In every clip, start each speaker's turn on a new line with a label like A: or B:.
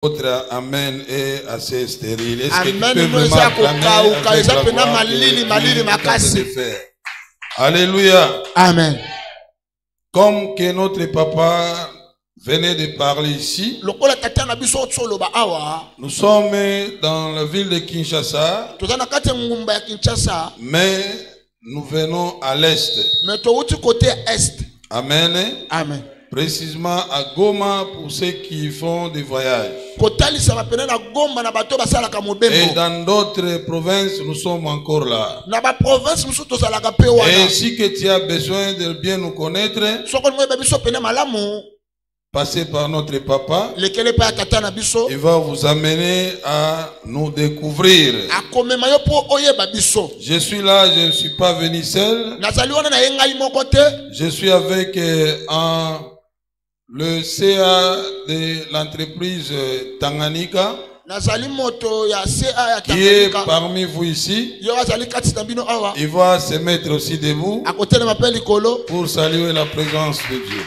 A: Votre amen est assez stérile. Est-ce que
B: Amen,
A: tu peux vraiment acclamer avec la voix de faire? Alléluia.
B: Amen.
A: Comme que notre papa venait de parler ici, nous sommes dans la ville de Kinshasa, mais nous venons à l'est. Amen.
B: Amen.
A: Précisément à Goma pour ceux qui font des voyages. Et dans d'autres provinces, nous sommes encore là. Et si que tu as besoin de bien nous connaître, passez par notre papa. Il va vous amener à nous découvrir. Je suis là, je ne suis pas venu seul. Je suis avec le CA de l'entreprise Tanganyika, qui est parmi vous ici. Il va se mettre aussi debout pour saluer la présence de Dieu.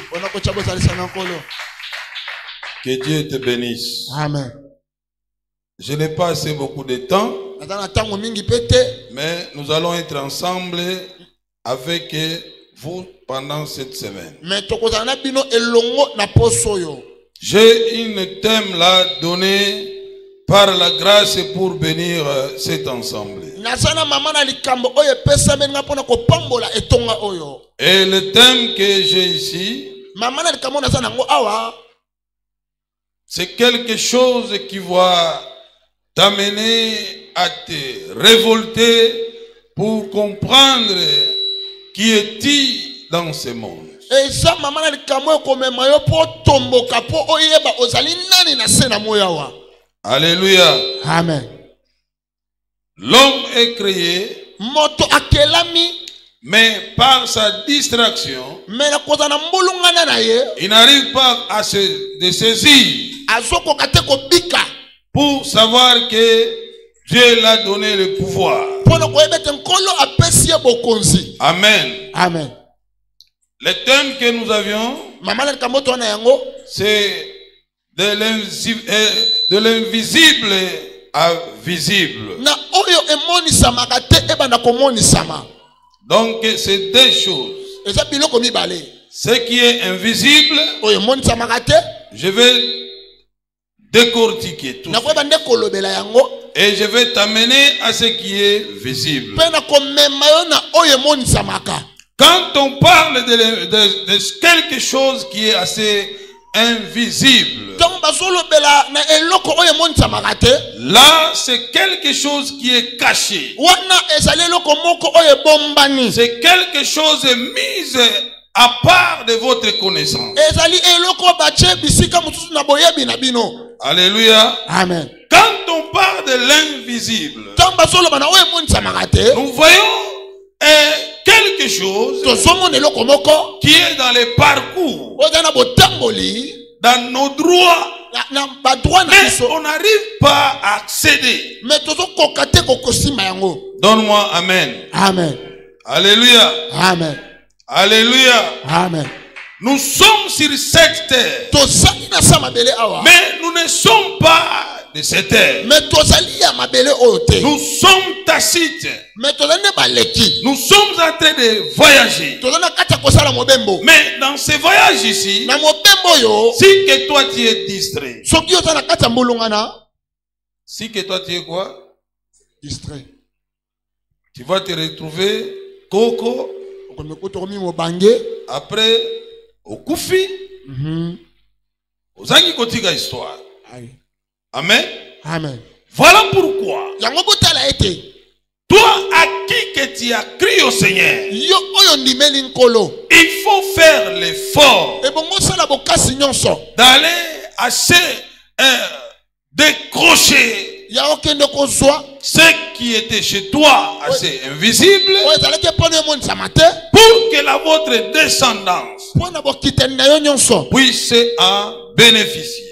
A: Que Dieu te bénisse.
B: Amen.
A: Je n'ai pas assez beaucoup de temps, mais nous allons être ensemble avec vous pendant cette semaine. J'ai une thème là donné par la grâce pour bénir cet ensemble. Et le thème que j'ai ici, c'est quelque chose qui va t'amener à te révolter pour comprendre qui est-il dans ce monde. Alléluia.
B: Amen.
A: L'homme est créé, mais par sa distraction, il n'arrive pas à se saisir pour savoir que Dieu l'a donné le pouvoir. Amen.
B: Amen.
A: Le thème que nous avions, c'est de l'invisible à visible. Donc c'est deux choses. Ce qui est invisible, je vais décortiquer tout ça. Et je vais t'amener à ce qui est visible. Quand on parle de quelque chose qui est assez invisible, là c'est quelque chose qui est caché. C'est quelque chose mis à part de votre connaissance. Alléluia.
B: Amen.
A: Quand on parle de l'invisible, nous voyons quelque chose qui est dans les parcours, dans nos droits, mais on n'arrive pas à accéder. Donne-moi Amen.
B: Amen.
A: Alléluia.
B: Amen.
A: Alléluia.
B: Amen.
A: Nous sommes sur cette terre, mais nous ne sommes pas de cette terre. Nous sommes tacites. Nous sommes en train de voyager. Mais dans ce voyage ici, si que toi tu es distrait, si que toi tu es quoi?
B: Distrait.
A: Tu vas te retrouver Coco. Après, au Koufi, aux Angikotiga histoire. Amen.
B: Amen.
A: Voilà pourquoi, toi à qui que tu as crié au Seigneur, il faut faire l'effort d'aller assez décrocher ce qui était chez toi assez invisible pour que la votre descendance puisse en bénéficier.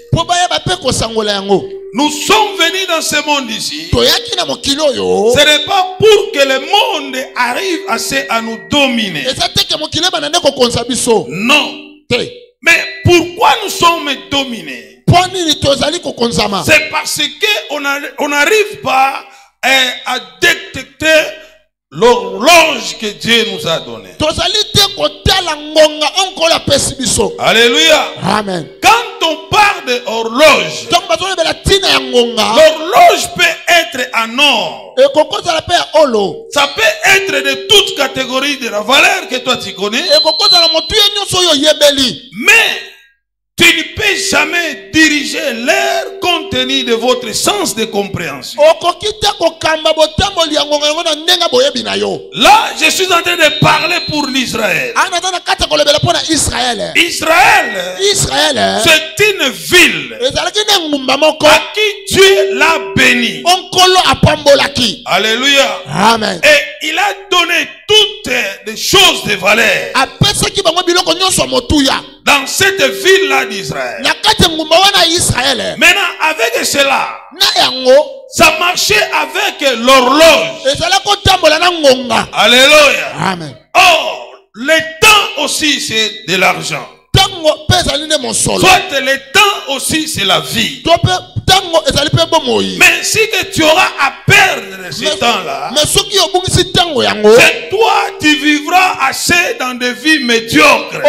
A: Nous sommes venus dans ce monde ici. Ce n'est pas pour que le monde arrive assez à nous dominer. Non. Mais pourquoi nous sommes dominés? C'est parce qu'on n'arrive pas à détecter l'horloge que Dieu nous a donnée. Alléluia.
B: Amen.
A: Quand on parle d'horloge, l'horloge peut être en or. Ça peut être de toute catégorie de la valeur que toi tu connais. Mais tu ne peux jamais diriger l'air compte tenu de votre sens de compréhension. Là, je suis en train de parler pour l'Israël. Israël, c'est une ville à qui Dieu l'a béni. Alléluia.
B: Amen.
A: Et il a donné toutes les choses de valeur dans cette ville-là d'Israël. Maintenant, avec cela, ça marchait avec l'horloge. Alléluia.
B: Amen.
A: Oh, le temps aussi, c'est de l'argent. Soit le temps aussi, c'est la vie. Mais si que tu auras à perdre ce temps-là, c'est toi, tu vivras assez dans des vies médiocres.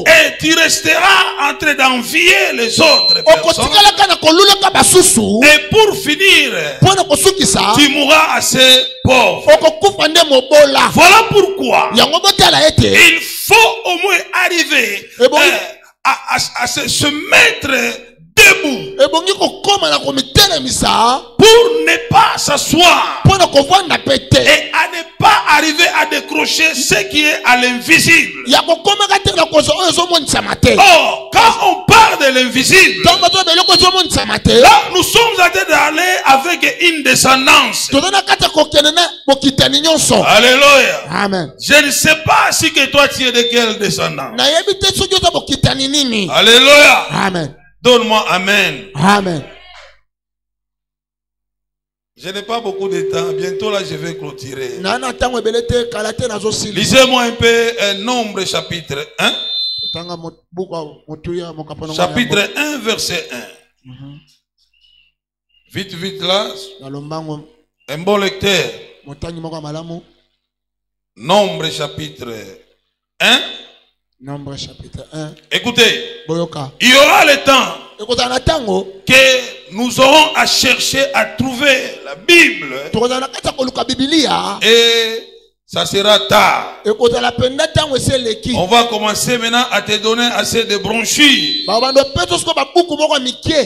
A: Et tu resteras en train d'envier les autres personnes. Et pour finir, tu mourras assez pauvre. Voilà pourquoi il faut au moins arriver à se mettre debout pour ne pas s'asseoir et à ne pas arriver à décrocher ce qui est à l'invisible. Oh, quand on parle de l'invisible, là nous sommes en train d'aller avec une descendance. Alléluia.
B: Amen.
A: Je ne sais pas si que toi tu es de quelle descendance. Alléluia.
B: Amen.
A: Donne-moi amen.
B: Amen.
A: Je n'ai pas beaucoup de temps. Bientôt là, je vais clôturer. Lisez-moi un peu Nombre chapitre 1. Chapitre 1, verset 1. Vite, vite là. Un bon lecteur. Nombre chapitre 1.
B: Nombre chapitre 1.
A: Écoutez, il y aura le temps que nous aurons à chercher à trouver la Bible et ça sera tard. On va commencer maintenant à te donner assez de brochures.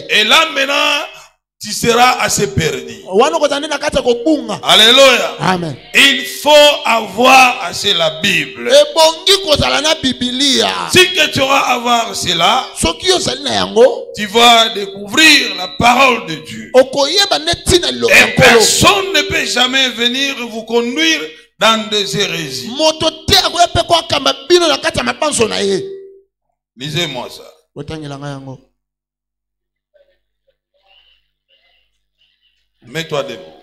A: Et là maintenant, tu seras assez perdu. Alléluia.
B: Amen.
A: Il faut avoir assez la Bible. Si que tu auras à avoir cela, tu vas découvrir la parole de Dieu. Et personne ne peut jamais venir vous conduire dans des hérésies. Lisez-moi ça. Mets-toi debout.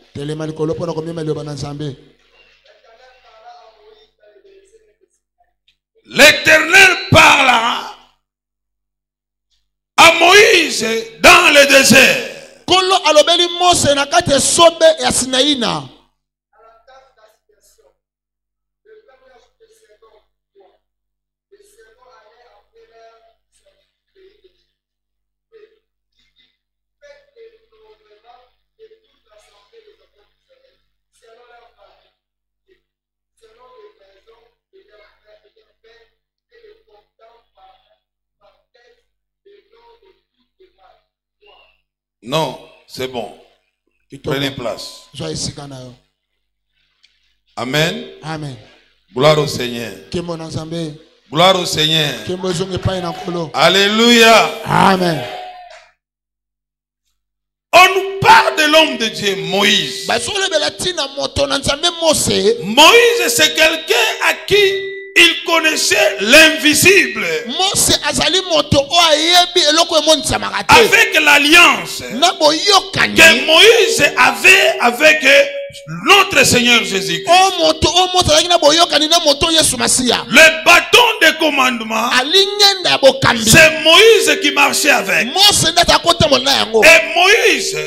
A: L'Éternel parla à Moïse dans le désert. Non, c'est bon. Prenez place. Amen.
B: Amen.
A: Gloire au Seigneur. Gloire au Seigneur. Alléluia.
B: Amen.
A: On nous parle de l'homme de Dieu, Moïse. Moïse, c'est quelqu'un à qui il connaissait l'invisible. Avec l'alliance que Moïse avait avec notre Seigneur Jésus-Christ. Le bâton de commandement, c'est Moïse qui marchait avec. Et Moïse,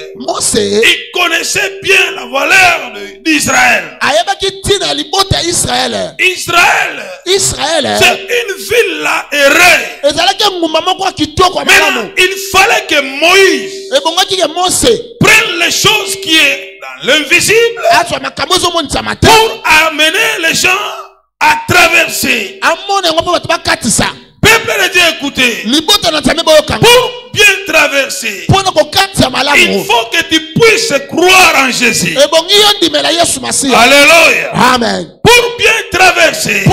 A: il connaissait bien la valeur d'Israël. Israël, c'est une ville là errée. Maintenant, il fallait que Moïse prenne les choses qui est dans l'invisible pour amener les gens à traverser. Peuple de Dieu, écoutez, pour bien traverser, il faut que tu puisses croire en Jésus. Alléluia.
B: Amen.
A: Pour bien traverser, il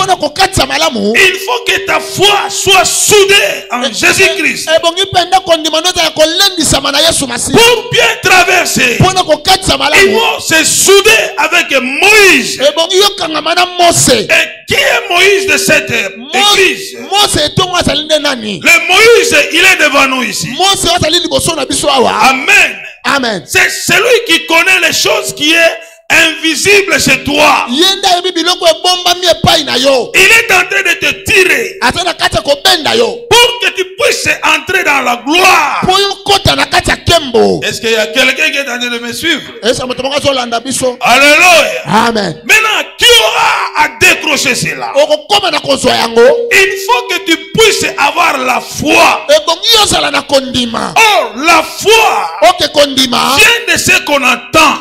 A: faut que ta foi soit soudée en Jésus-Christ. Pour bien traverser, il faut se souder avec Moïse. Et qui est Moïse de cette église? Le Moïse, il est devant nous ici. Amen.
B: Amen.
A: C'est celui qui connaît les choses qui est invisible chez toi. Il est en train de te tirer pour que tu puisses entrer dans la gloire. Est-ce qu'il y a quelqu'un qui est en train de me suivre? Alléluia.
B: Amen.
A: Maintenant, qui aura à décrocher cela? Il faut que tu puisses avoir la foi. Or, la foi vient de ce qu'on entend.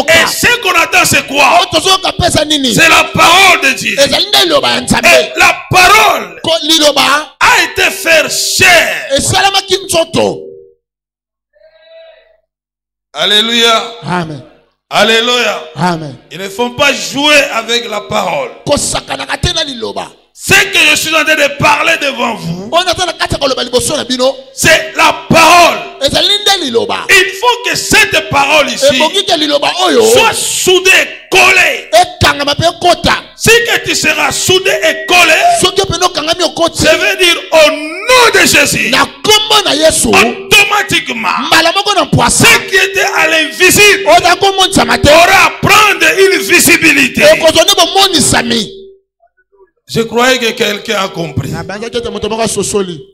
A: Et ce qu'on attend, c'est quoi? C'est la parole de Dieu. Et la parole a été faite chair. Alléluia.
B: Amen.
A: Alléluia.
B: Amen.
A: Ils ne font pas jouer avec la parole. Ce que je suis en train de parler devant vous, c'est la parole. Il faut que cette parole ici soit soudée, collée. Si que tu seras soudé et collé, ça veut dire au nom de Jésus, automatiquement, ce qui était à l'invisible aura à prendre une visibilité. Je croyais que quelqu'un a compris.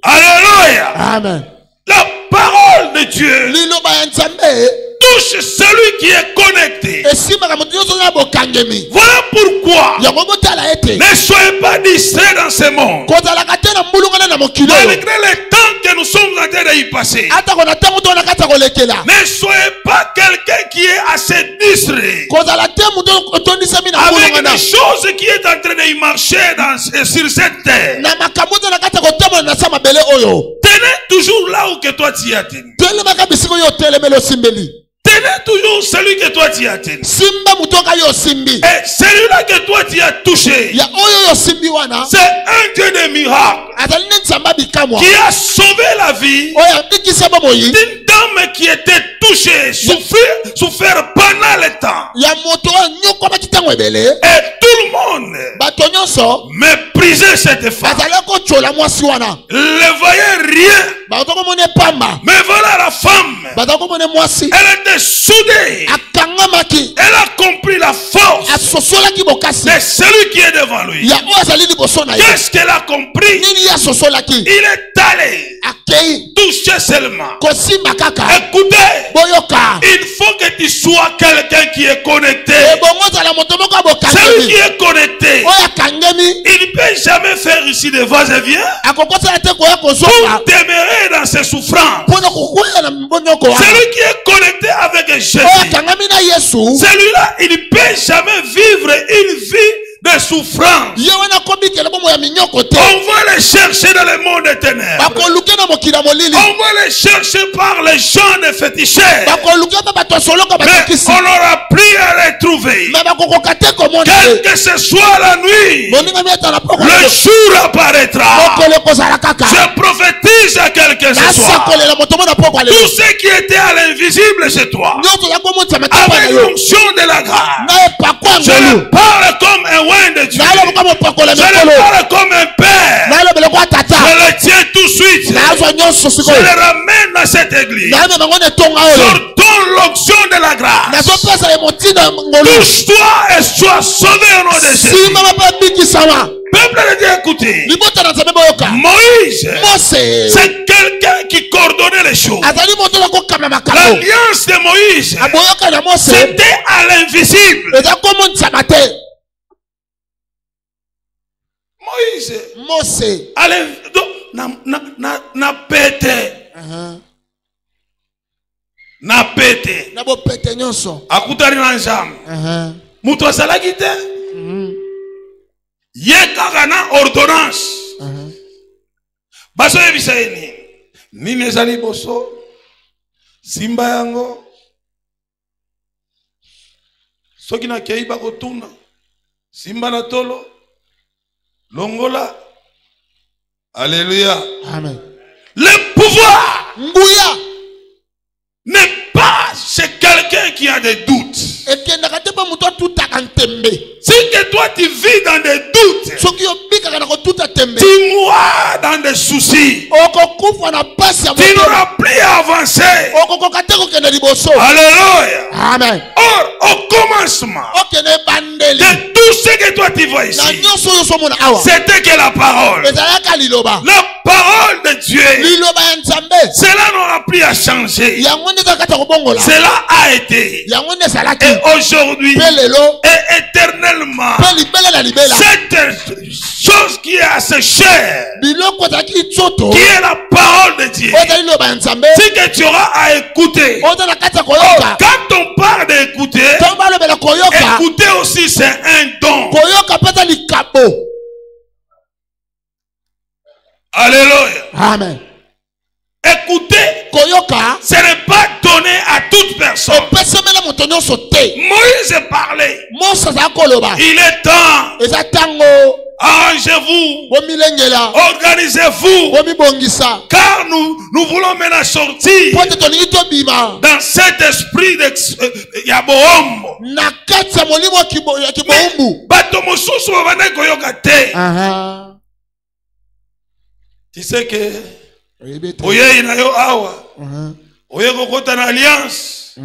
A: Alléluia.
B: Amen.
A: La parole de Dieu touche celui qui est connecté. Voilà pourquoi ne soyez pas distraits dans ce monde. Malgré le temps que nous sommes en train d'y passer, ne soyez pas quelqu'un qui est assez distrait avec des choses qui est en train de marcher sur cette terre. Tenez toujours là où que toi tu y as tenu. Tenez toujours celui que toi tu as tenu. Et celui-là que toi tu as touché, c'est un Dieu de miracles qui a sauvé la vie d'une dame qui était touchée, souffert pendant le temps. Et tout le monde méprisait cette femme. Ne voyait rien. Mais voilà la femme. Elle était soudée. Elle a compris la force de celui qui est devant lui. Qu'est-ce qu'elle a compris? Il est allé toucher seulement. Écoutez, il faut que tu sois quelqu'un qui est connecté. Celui qui est connecté, il ne peut jamais faire ici des va-et-vient pour demeurer dans ses souffrances. Celui qui est connecté avec Jésus, celui-là, il ne peut jamais vivre une vie de souffrance. On va les chercher dans le monde des ténèbres. On va les chercher par les gens de féticheurs. Mais on aura pris à les trouver. Quelle que ce soit la nuit, le jour apparaîtra. Je prophétise à quelqu'un ce soir. Tout ce qui était à l'invisible chez toi, avec l'onction de la grâce, je le parle comme un de Dieu. Je le parle comme un père. Je le tiens tout de suite. Je le ramène dans cette église. Sortons l'onction de la grâce. Touche-toi et sois sauvé au nom de Jésus. Peuple de Dieu, écoutez. Moïse, c'est quelqu'un qui coordonnait les choses. L'alliance de Moïse, c'était à l'invisible. Moïse, na pété. Na pété. Akutari na nzambe. Mutu asalaki te. Yekaka na ordonnance. Baso yebisa yeni. Nini ezali boso. Simba yango. Soki na kei bakotuna. Simba na tolo. Longola. Alléluia.
B: Amen.
A: Le pouvoir n'est pas chez quelqu'un qui a des doutes. Si que toi tu vis dans des doutes, tu mourras dans des soucis, tu n'auras plus à avancer. Alléluia.
B: Amen.
A: Or, au commencement de tout ce que toi tu vois ici, c'était que la parole. La parole de Dieu. Cela n'aura plus à changer. Cela a été. Et aujourd'hui, et éternellement, cette chose qui est assez chère, qui est la parole de Dieu, c'est que tu auras à écouter. Quand on parle d'écouter, écouter aussi c'est un don. Alléluia.
B: Amen.
A: Écoutez, ce n'est pas donné à toute personne. Moïse parlait. Il est temps. Arrangez-vous. Organisez-vous. Car nous voulons maintenant sortir dans cet esprit de Yabohombo. Tu sais que oye inayo awa oye kokota na alliance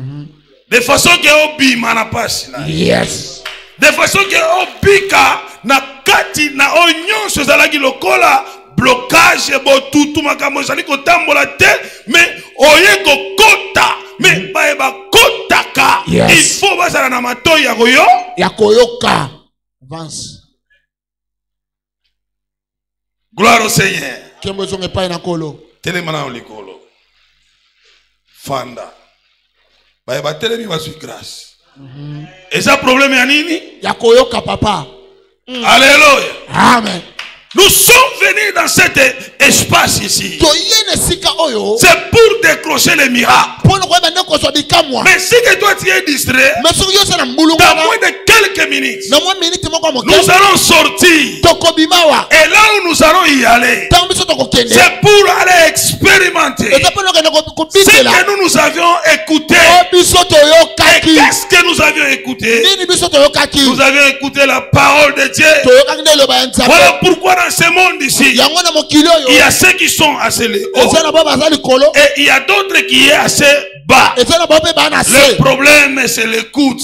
A: de façon que obima na pasi na
B: yes
A: de façon que obika na kati na onyonso zalaki lokola blocage botutu makambo zali kotambola te mais oye kokota mais ba kotaka il faut bazala na matoyi ya
B: koyoka avance.
A: Gloire au Seigneur.
B: Télémana
A: olikolo. Fanda. Ba telemi basu grâce. Et ça problème ya nini?
B: Ya koyoka papa.
A: Alléluia.
B: Amen.
A: Nous sommes venus dans cet espace ici. C'est pour décrocher les miracles. Mais si que toi tu es distrait, dans moins de quelques minutes, nous allons sortir. Et là où nous allons y aller, c'est pour aller expérimenter ce que nous avions écouté. Et qu'est-ce que nous avions écouté? Nous avions écouté la parole de Dieu. Voilà pourquoi dans ce monde ici, il y a ceux qui sont assez hauts et il y a d'autres qui sont assez bas. Le problème c'est l'écoute.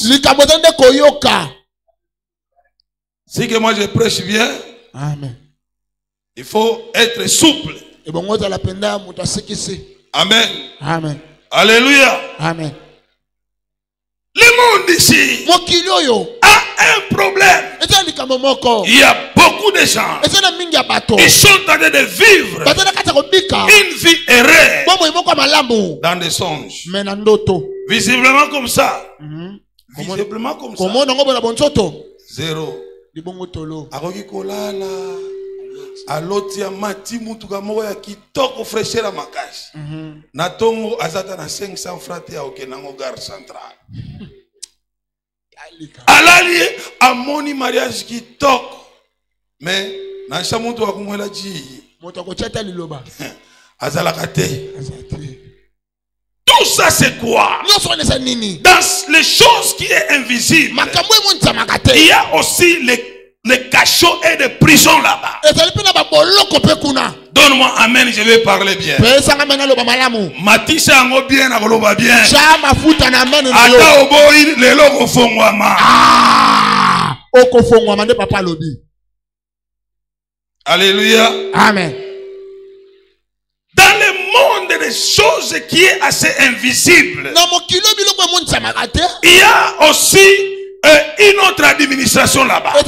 A: Si que moi je prêche bien,
B: amen,
A: il faut être souple. Amen.
B: Amen.
A: Alléluia.
B: Amen.
A: Le monde ici a un problème. Il y a beaucoup de gens qui sont en train de vivre une vie errée dans des songes. Visiblement comme ça. Visiblement comme ça. Zéro. Alotia mati mutuka moko ya kitoko fraîcheur makasi. Na tongo azata na 500 francs ya okenango gare centrale. Alali amoni mariage kitoko. Mais na chamutu akumwela ji.
B: Moto akochata liloba.
A: Azalaka te. Tout ça c'est quoi? Dans les choses qui est invisible, il y a aussi les cachots et des prisons là-bas. Donne-moi amen, je vais parler bien. Matissa ngo bien na koloba bien. Ata oboi lelo kofongwama.
B: Okofongwama nde papa lobi.
A: Alléluia.
B: Amen.
A: Dans le monde des choses qui est assez invisible, il y a aussi une autre administration là-bas. Pour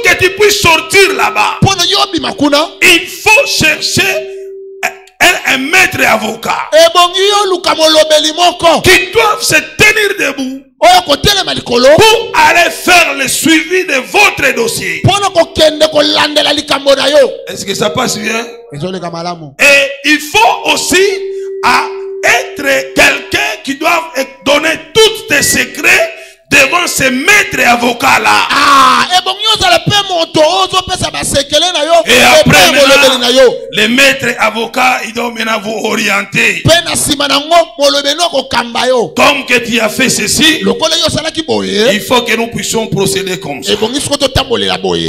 A: que tu puisses sortir là-bas, il faut chercher un maître avocat qui doivent se tenir debout pour aller faire le suivi de votre dossier. Est-ce que ça passe bien? Et il faut aussi être quelqu'un qui doit donner tous tes secrets devant ces maîtres avocats là. Et après maintenant, les maîtres avocats, ils doivent maintenant vous orienter. Comme que tu as fait ceci, il faut que nous puissions procéder comme ça.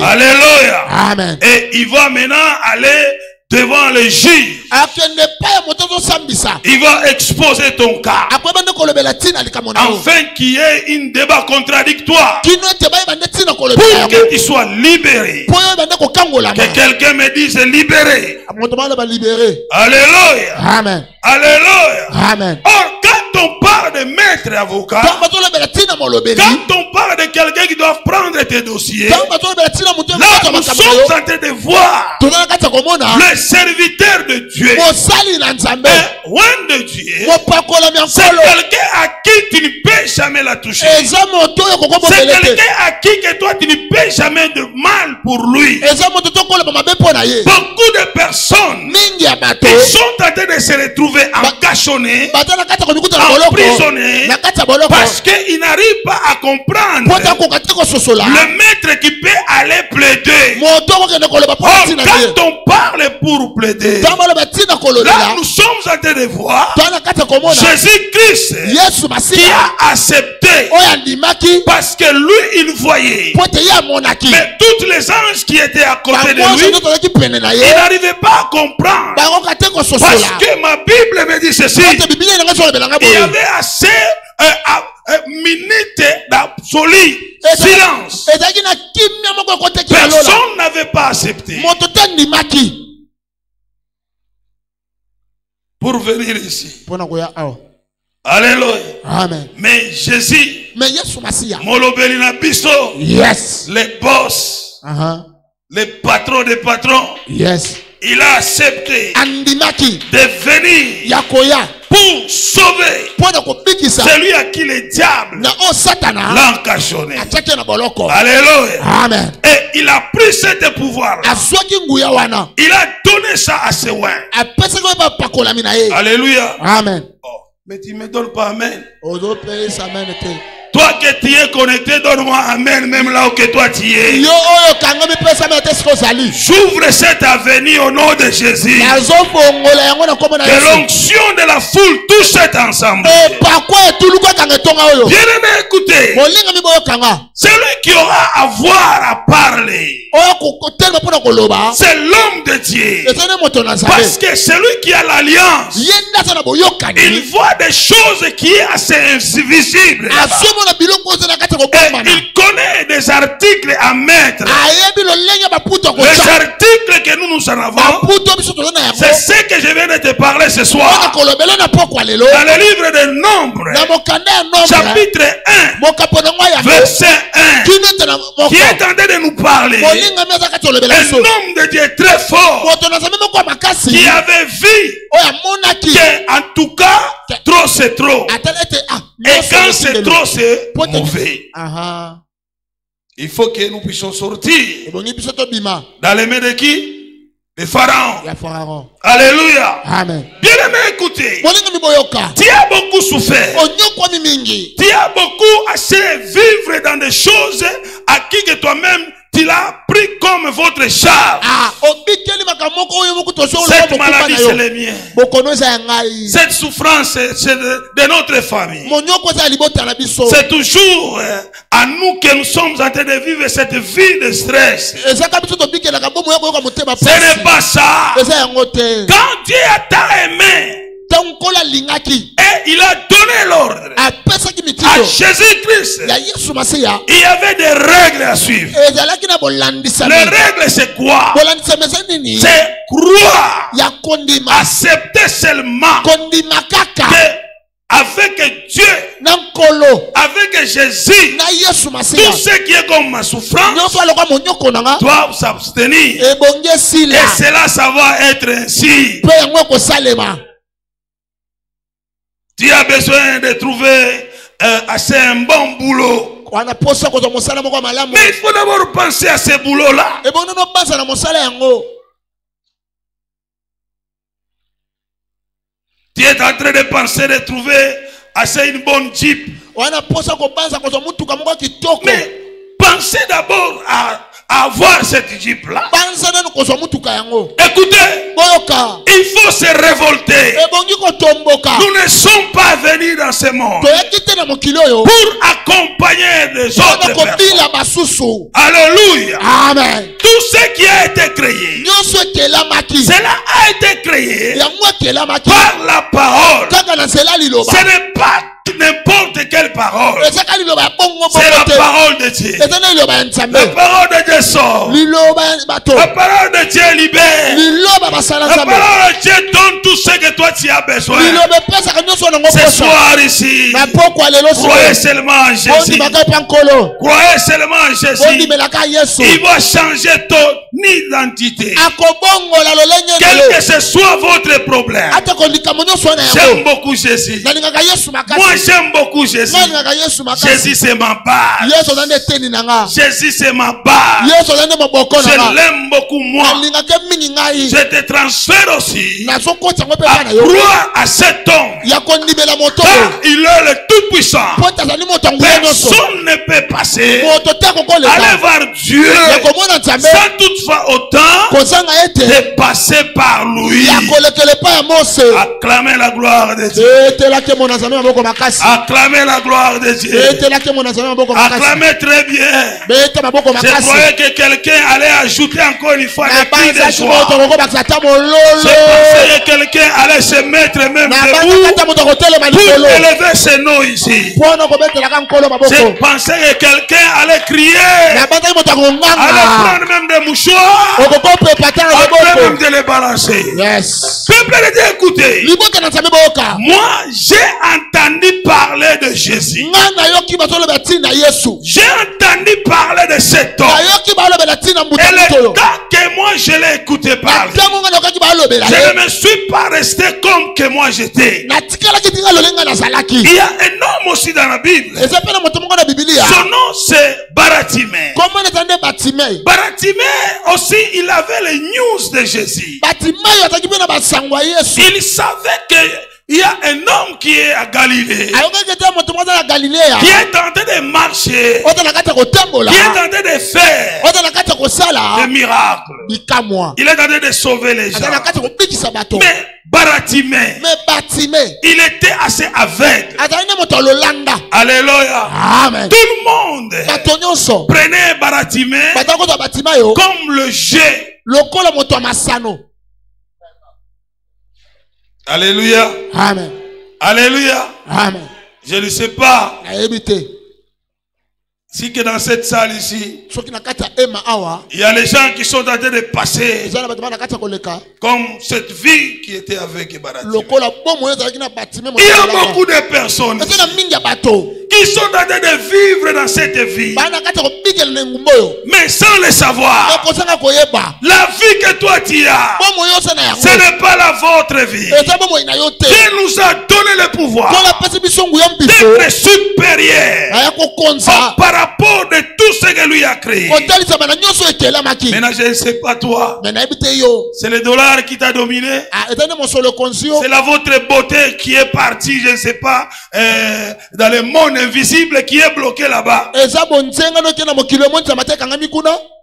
A: Alléluia.
B: Amen.
A: Et il va maintenant aller devant le juge. Il va exposer ton cas afin qu'il y ait un débat contradictoire pour que tu sois libéré. Que quelqu'un me dise libéré. Alléluia.
B: Amen.
A: Alléluia.
B: Amen.
A: Or, quand on parle de maître avocat, quand on parle de quelqu'un qui doit prendre tes dossiers, là nous sommes en train de voir le serviteur de Dieu, un roi de Dieu. C'est quelqu'un à qui tu ne peux jamais la toucher. C'est quelqu'un à qui que toi tu ne peux jamais de mal pour lui. Beaucoup de personnes sont en train de se retrouver encachonnés, emprisonnés, parce qu'ils n'arrivent pas à comprendre le maître qui peut aller plaider. Or, quand on parle pour plaider, là nous sommes en train de voir Jésus-Christ qui a accepté parce que lui il voyait, mais tous les anges qui étaient à côté de lui, ils n'arrivaient pas à comprendre, parce que ma Bible me dit ceci: il y avait assez minutes d'absolu silence. Personne n'avait pas accepté pour venir ici. Alléluia.
B: Amen.
A: Mais Jésus, Molobelina Biso,
B: yes,
A: les boss, les patrons des patrons,
B: yes,
A: il a accepté de venir pour sauver celui à qui le diable l'a encachonné. Alléluia.
B: Amen.
A: Et il a pris ce pouvoir. Il a donné ça à ses rois. Alléluia.
B: Amen.
A: Oh, mais tu ne me donnes pas amen. Toi que tu es connecté, donne-moi amen, même là où que toi tu es. J'ouvre cette avenue au nom de Jésus. Que l'onction de la foule touche cet ensemble. Bien aimé, écoutez. Celui qui aura à voir à parler, c'est l'homme de Dieu. Parce que celui qui a l'alliance, il voit des choses qui sont assez invisibles. Il connaît des articles à mettre. Les articles que nous en avons, c'est ce que je viens de te parler ce soir. Dans le livre de Nombres, chapitre 1, verset 1, qui est en train de nous parler. Un homme de Dieu très fort, qui avait vu que, en tout cas, trop c'est trop. Et quand c'est trop, c'est mauvais. Il faut que nous puissions sortir. Dans les mains de qui? De Pharaon. Alléluia.
B: Amen.
A: Bien aimé, écoutez. Tu as beaucoup souffert. Tu as beaucoup assez vivre dans des choses à qui que toi-même il a pris comme votre charge. Cette maladie, c'est le mien. Cette souffrance, c'est de notre famille. C'est toujours à nous que nous sommes en train de vivre cette vie de stress. Ce n'est pas ça. Quand Dieu a tant aimé, et il a donné l'ordre à Jésus-Christ, il y avait des règles à suivre. Les règles, c'est quoi? C'est croire, accepter seulement que avec Dieu, avec Jésus, tout ce qui est comme ma souffrance doivent s'abstenir. Et cela, ça va être ainsi. Tu as besoin de trouver assez un bon boulot. Mais il faut d'abord penser à ce boulot-là. Tu es en train de penser de trouver assez une bonne Jeep. Mais pensez d'abord à avoir cette Jeep-là. Écoutez, il faut se révolter. Nous ne sommes pas venus dans ce monde pour accompagner les autres personnes. Alléluia. Amen. Tout ce qui a été créé, cela a été créé par la parole. Ce n'est pas n'importe quelle parole. C'est la parole de Dieu. La parole de Dieu sort. La parole de Dieu libère. La parole de Dieu donne tout ce que toi tu as besoin. Ce soir ici, croyez seulement en Jésus. Croyez seulement en Jésus. Il va changer ton identité. Quel que ce soit votre problème. J'aime beaucoup Jésus. Moi j'aime beaucoup Jésus. Jésus c'est ma base. Jésus c'est ma base. Je l'aime beaucoup moi. Je te transfère aussi à croire à cet homme. Car il est le tout-puissant. Personne ne peut passer. Aller voir Dieu sans toutefois autant de passer par lui. Acclamez la gloire de Dieu. Acclamez la gloire de Dieu. Acclamez très bien. Je croyais que quelqu'un allait ajouter encore une fois des cris de joie. Je pensais que quelqu'un allait se mettre même debout pour élever ses noms ici. Je pensais que quelqu'un allait crier, allait prendre même des mouchoirs, allait même de les balancer. Peuple de Dieu, écoutez. Moi, j'ai entendu parler de Jésus. J'ai entendu parler de cet homme. Et le temps que moi je l'ai écouté parler, je ne me suis pas resté comme que moi j'étais. Il y a un homme aussi dans la Bible. Son nom c'est Baratimée. Baratimée aussi, il avait les news de Jésus. Il savait que il y a un homme qui est à Galilée, qui est en train de marcher, qui est en train de faire des miracles. Il est en train de sauver les gens. Mais Baratimée, il était assez aveugle. Alléluia. Amen. Tout le monde prenait Baratimée comme le jet. Alléluia. Amen. Alléluia. Amen. Je ne sais pas si que dans cette salle ici, il y a les gens qui sont en train de passer comme cette vie qui était avec Baratimée. Il y a beaucoup de personnes qui sont en train de vivre dans cette vie, mais sans le savoir. La vie que toi tu as, ce n'est pas la vôtre vie. Dieu nous a donné le pouvoir d'être supérieur par rapport de tout ce que lui a créé. Maintenant je ne sais pas toi, c'est le dollar qui t'a dominé, c'est la votre beauté qui est partie, je ne sais pas, dans le monde invisible qui est bloqué là-bas.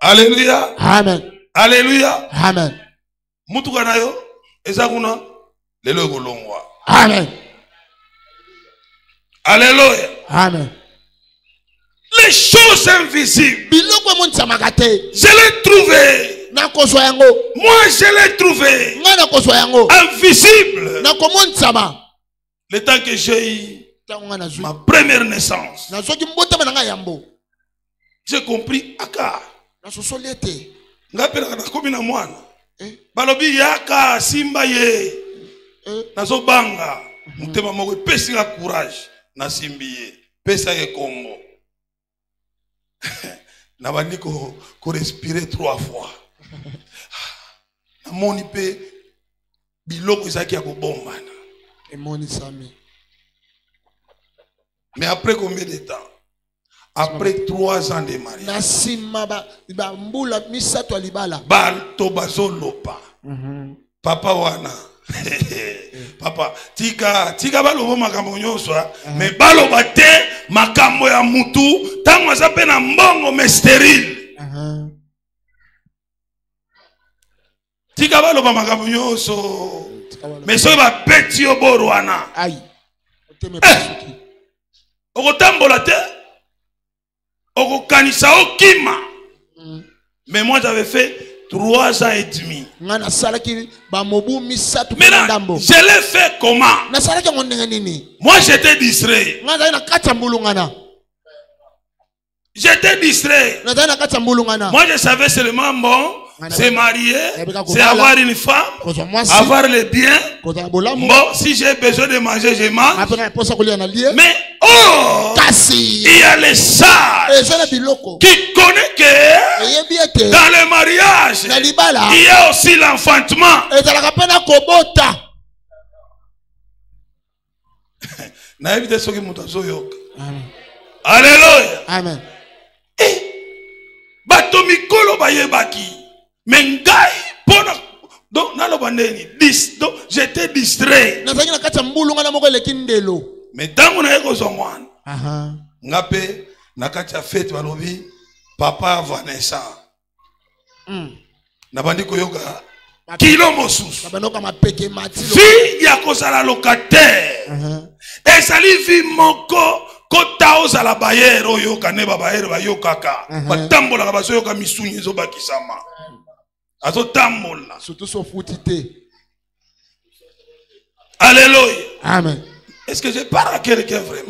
A: Alléluia.
B: Amen.
A: Alléluia.
B: Amen.
A: Mutuka na yo eza kuna lelo kolongwa.
B: Amen.
A: Alléluia.
B: Amen.
A: Les choses invisibles, je l'ai trouvé. Moi, je l'ai trouvé invisible. Le temps que j'ai eu ma première naissance, j'ai compris aka. Ngapela komi na mwana. Balobi yaka simba ye. Nazo banga. Mutema moko pesi la courage na simbi ye. Pesa ye kombo. Na bandi ko respirer 3 fois. Na moni pe biloko izaki ya kobombana.
B: Emoni sami.
A: Mais après combien de temps? Après 3 ans de mariage.
B: Nasima ba mbula misato alibala.
A: Balto bazolopa. Papa wana. Papa, tika balobo makambo nyonso, mais baloba te makambo ya mutu, tango azape na mbongo mais stérile. Tika baloba makambo nyonso, mais so ba beti yo borwana.
B: Aïe. Oteme pasuki.
A: Okotambola te. Okokanisa okima. Mais moi j'avais fait 3 ans et demi. Maintenant, je l'ai fait comment? Moi j'étais distrait. J'étais distrait. Moi je savais seulement bon, c'est marier, c'est avoir une femme, avoir les biens. Bon, si j'ai besoin de manger, je mange. Mais oh, il y a les sages qui connaissent que dans le mariage, il y a aussi l'enfantement. Alléluia.
B: Amen.
A: Batomikolo bayebaki. Mengai pona donc nalobandeni donc j'étais distrait. Mais tango na yeko zongwana. Ngape nakacha fête balobi papa Vanessa. Nabandi koyoka kilo mosusu. Fille ya kozala locataire. Ezali vi moko kota ozala bayero oyoka ne babayero bayokaka. Batambola bazoyoka misunyi zo bakisama. Azo tambola.
B: Surtout son foutité.
A: Alléluia.
B: Amen.
A: Est-ce que je parle à quelqu'un vraiment?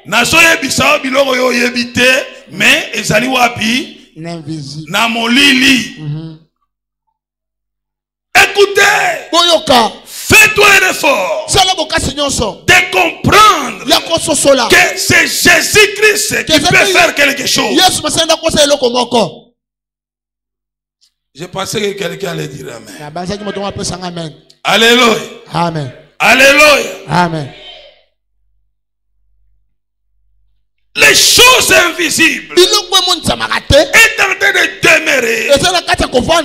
B: Nazo
A: yebisa biloko yo yebite mais ezali wapi?
B: N'invisible.
A: Na molili. Écoutez.
B: Boyoka.
A: Fais-toi un effort de comprendre que c'est Jésus-Christ qui peut faire quelque chose. Je pensais que quelqu'un allait dire Amen. Alléluia.
B: Amen.
A: Alléluia.
B: Amen.
A: Les choses invisibles est en train de demeurer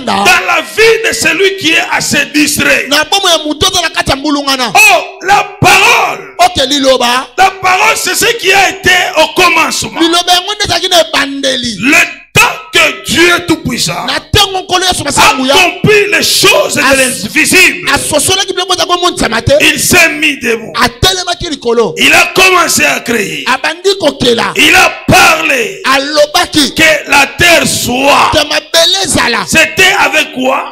A: dans la vie de celui qui est assez distrait. Oh, la parole. La parole, c'est ce qui a été au commencement. Le temps que Dieu Tout-Puissant accomplit les choses de l'invisible, il s'est mis debout. Il a commencé à créer. Il a parlé que la terre soit. C'était avec quoi?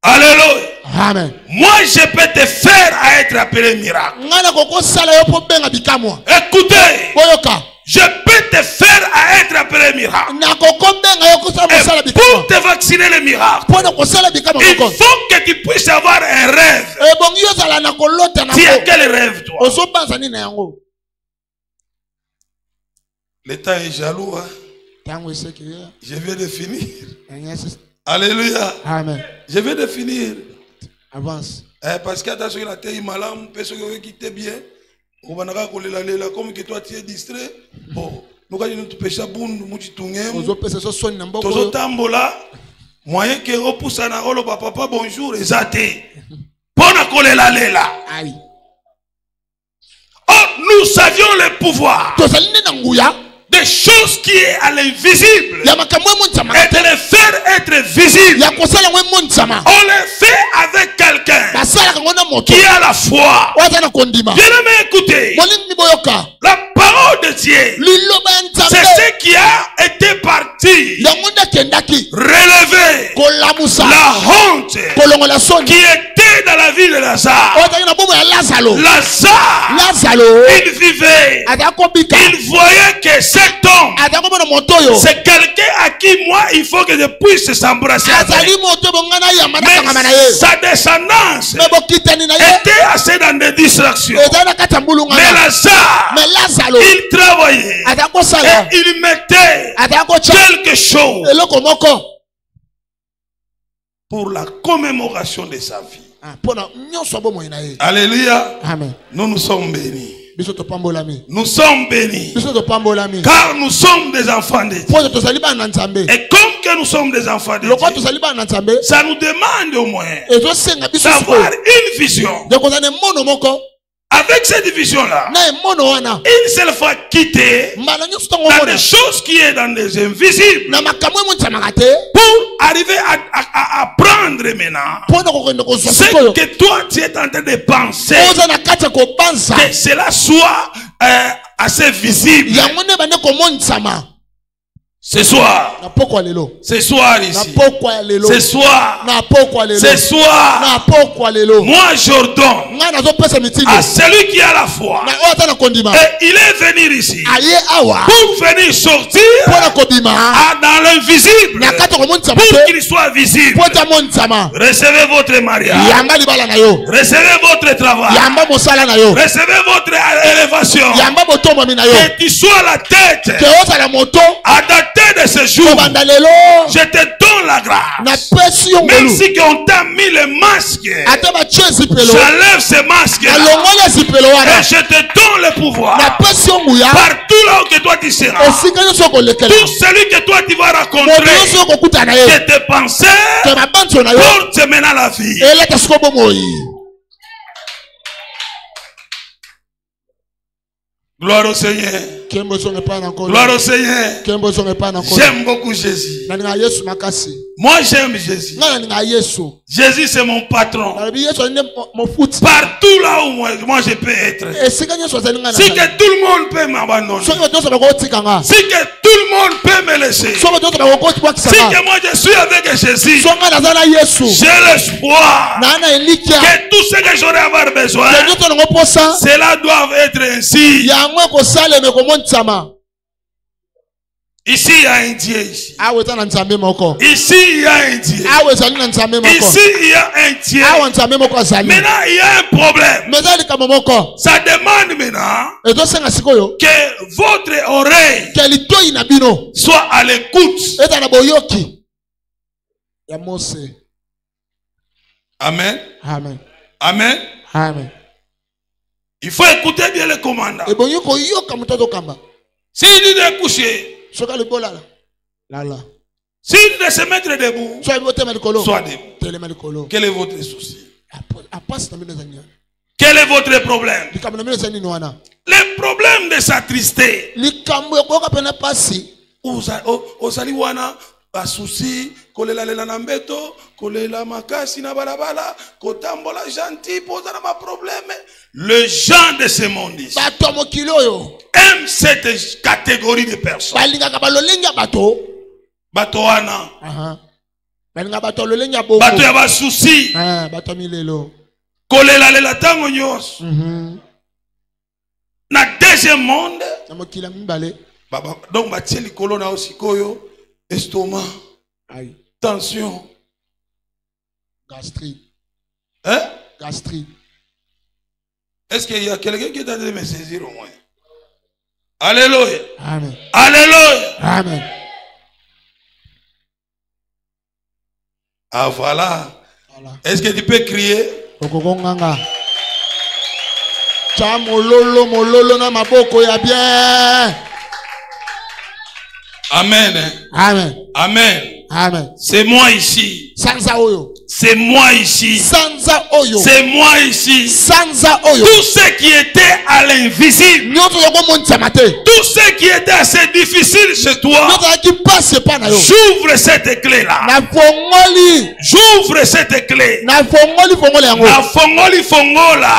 A: Alléluia.
B: Amen.
A: Moi, je peux te faire à être appelé miracle. Écoutez. Je peux te faire à être appelé miracle. Et pour te vacciner le miracle, il faut que tu puisses avoir un rêve. Tu as quel rêve, toi? L'État est jaloux. Hein? Je viens de finir. Alléluia.
B: Amen.
A: Je viens de finir.
B: Avance.
A: Parce que tu as la terre malade, personne qui t'est bien. Comme que toi tu es distrait. Bon, nous allons te pêcher bundu mutitungem. Tozo tambola. Moyen que repoussa na rolo papa bonjour ezate. Pona kolela lela.
B: Aïe.
A: Or, nous avions le pouvoir des choses qui est à l'invisible et de les faire être visibles. On les fait avec quelqu'un qui a la foi. Bien-aimé, écoutez, la parole de Dieu, c'est ce qui a été parti relever la honte qui était dans la vie de Lazare. Lazare, il vivait, il voyait que cet homme, c'est quelqu'un à qui moi il faut que je puisse s'embrasser. Mais sa descendance était assez dans des distractions. Mais Lazare, il travaillait et il mettait quelque chose pour la commémoration de sa vie. Alléluia.
B: Amen.
A: Nous sommes bénis. Nous sommes bénis. Car nous sommes des enfants de Dieu. Et comme que nous sommes des enfants de Dieu, ça nous demande au moins d'avoir une vision. Avec cette vision-là, une seule fois quitté dans des choses qui est dans des invisibles, pour arriver à prendre maintenant ce que toi tu es en train de penser, que cela soit assez visible. Ce soir ici, ce soir, moi j'ordonne à celui qui a la foi, et il est venu ici pour venir sortir dans l'invisible, pour qu'il soit visible. Recevez votre mariage, recevez votre travail, recevez votre élévation, que tu sois la tête à de ce jour. Je te donne la grâce. Même si on t'a mis le masque, j'enlève ce masque et je te donne le pouvoir. Partout là où que toi tu seras, tout celui que toi tu vas rencontrer, que tes pensées portent maintenant la vie. Gloire au Seigneur. Gloire au Seigneur. J'aime beaucoup Jésus. Moi j'aime Jésus. Jésus c'est mon patron. Partout là où moi je peux être. Si que tout le monde peut m'abandonner, si que tout le monde peut me laisser, si que moi je suis avec Jésus, j'ai l'espoir que tout ce que j'aurai avoir besoin, cela doit être ainsi. Ici il y a un Dieu ici. Ici il y a un Dieu. Ici il y a un Dieu. Maintenant il y a un problème. Ça demande maintenant que votre oreille soit à l'écoute. Amen.
B: Amen.
A: Amen.
B: Amen.
A: Il faut écouter bien le commandant. S'il dit de coucher, s'il dit de se mettre debout, soit debout. Quel est votre souci? Quel est votre problème? Le problème de s'attrister. Osaliwana basusi kolela lela na mbeto kolela makasi na balabala kotambola gentil poza na ma problème. Le gens de ce monde aiment cette catégorie de personnes. Batoana. Bato ya basusi. Kolela lela tango nyos. Na deuxième monde. Donc batie likolo na osikoyo. Estomac, tension,
B: gastrite.
A: Hein?
B: Gastrite.
A: Est-ce qu'il y a quelqu'un qui est en train de me saisir au moins? Alléluia.
B: Amen.
A: Alléluia.
B: Amen.
A: Ah voilà. Est-ce que tu peux crier? Mololo na maboko ya bien.
B: Amen.
A: Amen.
B: Amen.
A: Amen. C'est moi ici.
C: C'est moi ici.
A: Sanza oyo.
C: C'est moi ici.
A: Sanza oyo.
C: Tout ce qui était à l'invisible. Tout ce qui était assez difficile chez toi. J'ouvre cette clé-là. J'ouvre cette clé. Na fongoli fongola.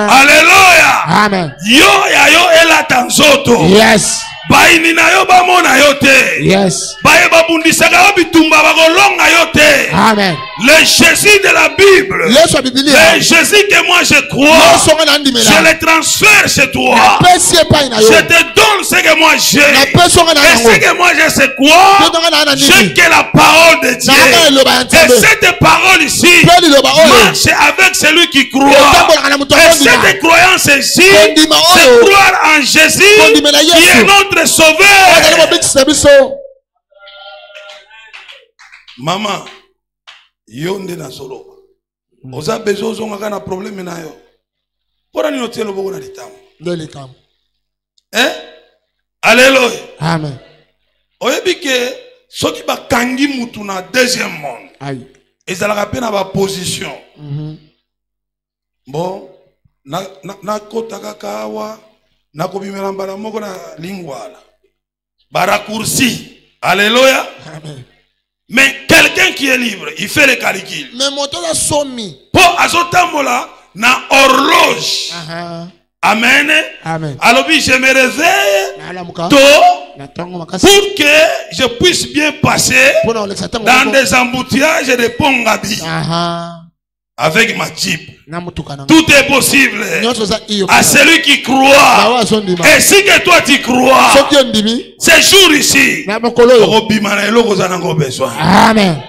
C: Alléluia.
A: Amen.
C: Yo ya yo ela tanzoto.
A: Yes.
C: Baini na yo bamona yo te.
A: Yes.
C: Baye babundisaka yo bitumba bakolonga yo te.
A: Amen.
C: Le Jésus de la Bible. Le Jésus que moi je crois. Je le transfère chez toi. Je te donne ce que moi j'ai. Et ce que moi j'ai c'est quoi? J'ai que la parole de Dieu. Et cette parole ici marche avec celui qui croit. Et cette croyance ici, c'est croire en Jésus qui est notre sauveur. Maman, yo nde na solo. Oza bezo zonga na problème na yo. Pora ni notelo boko na litamu.
A: De litamu.
C: Alléluia.
A: Amen.
C: Oyebi ke soki ba kangi mutu na deuxième monde.
A: Aïe.
C: Ezalaka pe na ba position. Bon, na kotaka kawa, na kobimela mbala moko na lingwala. Ba raccourci. Alléluia.
A: Amen.
C: Mais quelqu'un qui est libre, il fait les calculs.
A: Mais mon temps a sommi.
C: Pour azotambola na horloge. Amen.
A: Amen.
C: Alors oui, je me réveille tôt pour que je puisse bien passer dans des embouteillages de Pongabi avec ma Jeep. Tout est possible à celui qui croit. Et si que toi tu crois, ces jours ici,
A: Amen.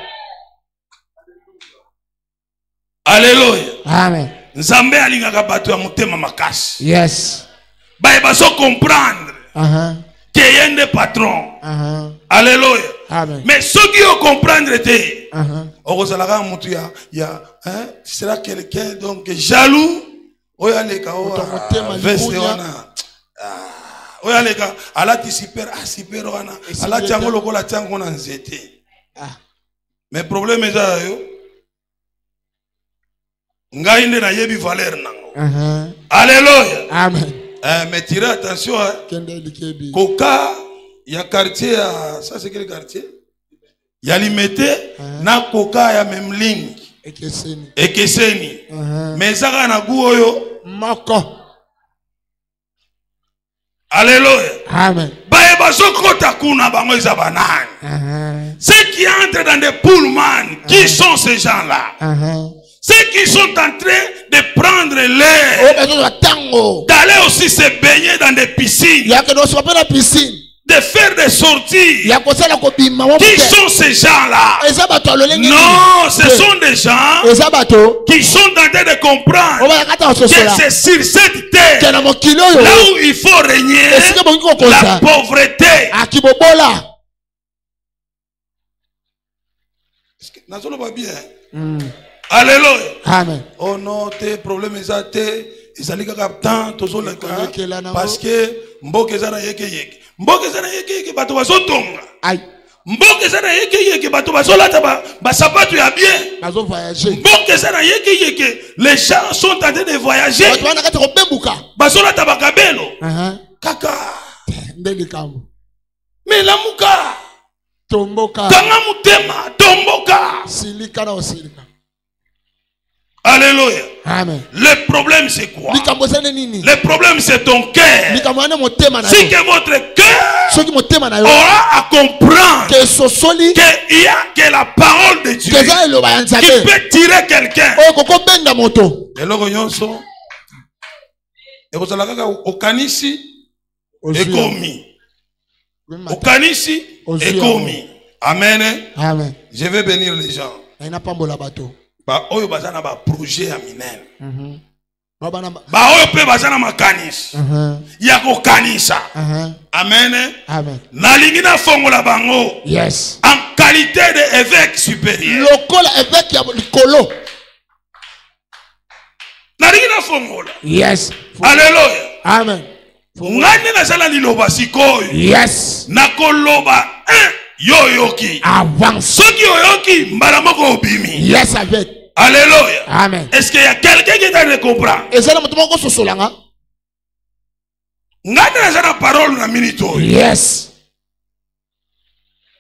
C: Alléluia.
A: Amen.
C: Nzambe alingaka bato ya motema makasi.
A: Yes.
C: Baye baso comprendre que yende patron. Alléluia.
A: Amen.
C: Mais ceux qui ont comprendre te, okozalaka mutu ya tu seras quelqu'un donc jaloux. Oya leka veste wana. Oya leka alati super wana. Alati yango lokola tiango na nzete. Mais problème eza yo. Ngai nde na yebi valeur nango. Alléluia.
A: Amen.
C: Mais tirez attention. Koka ya quartier ça c'est quel quartier? Ya limete na koka ya memling. Ekeseni. Mais zaka na gu oyo
A: moko.
C: Alléluia.
A: Amen.
C: Baye bazokota kuna bango eza banani. Ceux qui entrent dans des pullman, qui sont ces gens-là? Ceux qui sont en train de prendre l'air, d'aller aussi se baigner dans des piscines, de faire des sorties. Qui sont ces gens-là? Non, ce sont des gens qui sont en train de comprendre que c'est sur cette terre, là où il faut régner la pauvreté. Nazolo va bien. Alléluia.
A: Amen.
C: Oh non, tes problèmes ils allaient captant parce que mboke zana yeke mboke zana yeke bato bazotonga.
A: Aïe.
C: Mboke zana yeke bato bazolata ba sapato ya bien.
A: Bazo voyager.
C: Mboke zana yeke les gens sont en train de voyager. Bazolata bakabelo. Kaka.
A: Ndeli kambo.
C: Mais la muka.
A: Tomboka.
C: Kanga mutema tomboka.
A: Silika na osilika.
C: Alléluia.
A: Amen.
C: Le problème c'est quoi? Le problème c'est ton cœur. Si que votre cœur aura à comprendre qu'il y a que la parole de Dieu qui peut tirer quelqu'un. Et le royonso et vous allez au kanisi et commis. Au kanisi et commis. Amen.
A: Amen.
C: Je vais bénir les gens. Ba oyo bazana ba projet ya minene. Ba oyo pe bazana makanisi. Ya ko kanisa. Amen.
A: Amen.
C: Nalingi na fongola bango.
A: Yes.
C: En qualité d'évêque supérieur.
A: Lokola évêque ya likolo.
C: Nalingi na fongola.
A: Yes.
C: Alléluia.
A: Amen.
C: Ngani na sala liloba sikoyo.
A: Yes.
C: Na koloba yoyoki.
B: Avance.
C: Soki yoyoki, mbalamoko obimi.
B: Yes, avec.
C: Alléluia.
B: Amen.
C: Est-ce qu'il y a quelqu'un qui t'a comprendre?
B: Et ça, nous solanga.
C: Ngana na parole na minute.
B: Yes.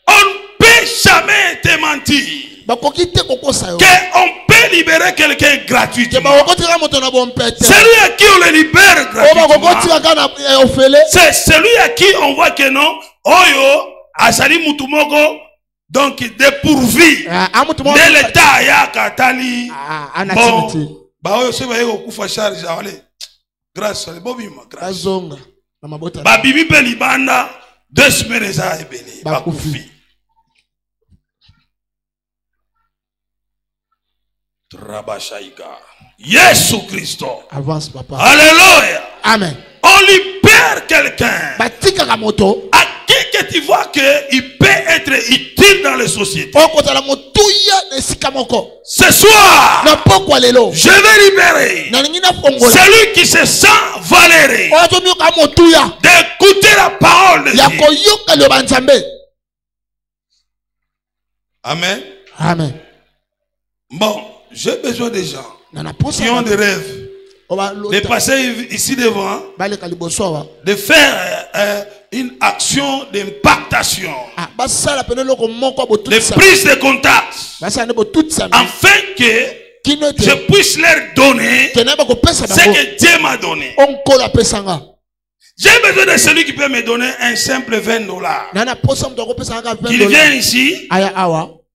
C: On ne peut jamais te mentir. Qu'on peut libérer quelqu'un gratuitement. Celui à qui on le libère gratuitement, c'est celui à qui on voit que non, oyo asali mutumoko, donc dépourvu de l'état ya katali. Bon, bah oyo se baye okufa charge allez. Grâce à bobima grâce. Ba bibi pe libanda 2 semaines za ebele ba kufi. Yesu Christ.
B: Avance, papa.
C: Alléluia.
B: Amen.
C: On libère quelqu'un à qui que tu vois qu'il peut être utile dans les sociétés. Ce soir, je vais libérer celui qui se sent valéré d'écouter la parole de Dieu. Amen.
B: Amen.
C: Bon. J'ai besoin des gens qui ont des rêves de passer ici devant, de faire une action d'impactation, de prise de contact, afin que je puisse leur donner ce que Dieu m'a donné. J'ai besoin de celui qui peut me donner un simple $20. Qu'il vienne ici,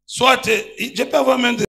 C: soit je peux avoir même